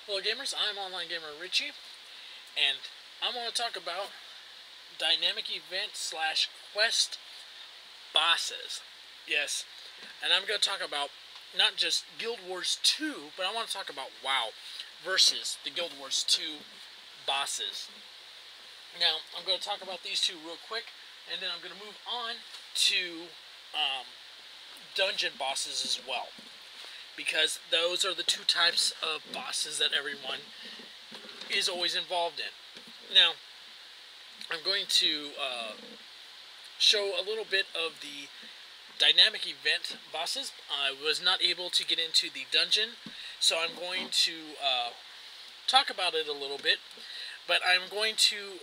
Hello gamers, I'm Online Gamer Richie, and I'm going to talk about dynamic event slash quest bosses. Yes, and I'm going to talk about not just Guild Wars 2, but I want to talk about WoW versus the Guild Wars 2 bosses. Now, I'm going to talk about these two real quick, and then I'm going to move on to dungeon bosses as well, because those are the two types of bosses that everyone is always involved in. Now, I'm going to show a little bit of the dynamic event bosses. I was not able to get into the dungeon, so I'm going to talk about it a little bit, but I'm going to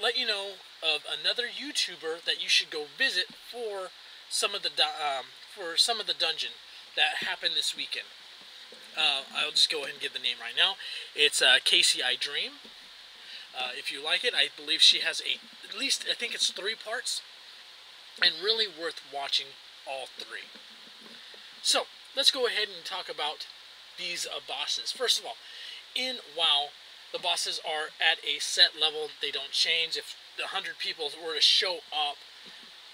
let you know of another YouTuber that you should go visit for some of the dungeon that happened this weekend. I'll just go ahead and give the name right now. It's Casey I Dream. If you like it, I believe she has at least, I think it's 3 parts, and really worth watching all 3. So, let's go ahead and talk about these bosses. First of all, in WoW, the bosses are at a set level. They don't change. If 100 people were to show up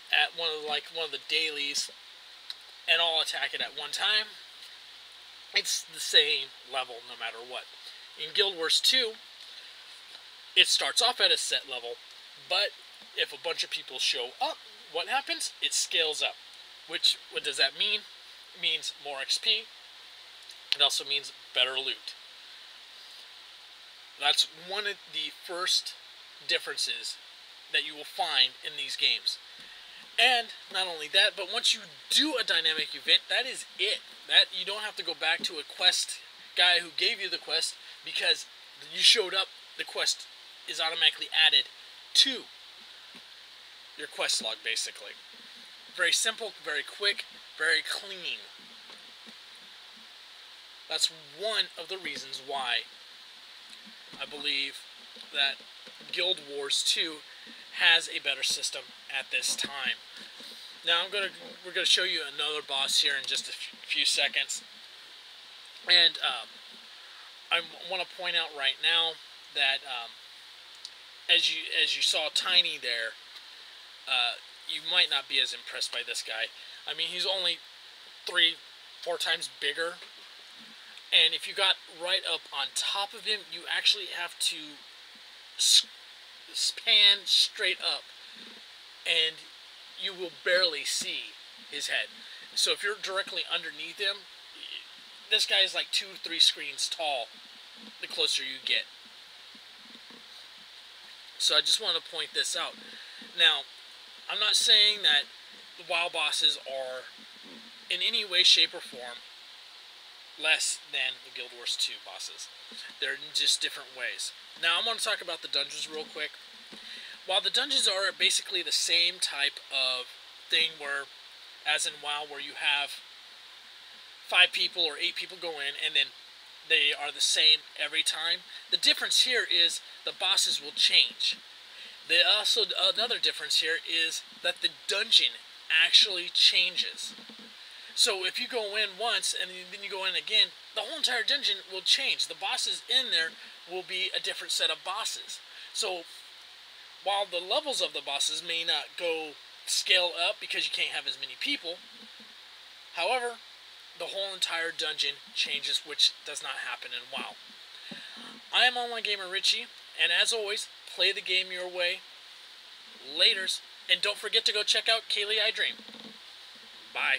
at one of the dailies and all attack it at one time, it's the same level no matter what. In Guild Wars 2, it starts off at a set level, but if a bunch of people show up, what happens? It scales up. What does that mean? It means more XP. It also means better loot. That's one of the first differences that you will find in these games. And not only that, but once you do a dynamic event, that is it. That you don't have to go back to a quest guy who gave you the quest, because you showed up, the quest is automatically added to your quest log, basically. Very simple, very quick, very clean. That's one of the reasons why I believe that Guild Wars 2 has a better system at this time. Now we're gonna show you another boss here in just a few seconds, and I want to point out right now that as you saw Tiny there, you might not be as impressed by this guy. I mean, he's only 3-4 times bigger, and if you got right up on top of him, you actually have to span straight up, and you will barely see his head. So if you're directly underneath him, this guy is like 2-3 screens tall the closer you get. So I just want to point this out. Now, I'm not saying that the WoW bosses are in any way, shape, or form less than the Guild Wars 2 bosses. They're in just different ways. Now, I want to talk about the dungeons real quick. While the dungeons are basically the same type of thing, where, as in WoW, where you have 5 people or 8 people go in, and then they are the same every time, the difference here is the bosses will change. Also, another difference here is that the dungeon actually changes. So if you go in once and then you go in again, the whole entire dungeon will change. The bosses in there will be a different set of bosses. So while the levels of the bosses may not go scale up because you can't have as many people, however, the whole entire dungeon changes, which does not happen in WoW. I am Online Gamer Richie, and as always, play the game your way. Laterz, and don't forget to go check out Kaylee I Dream. Bye.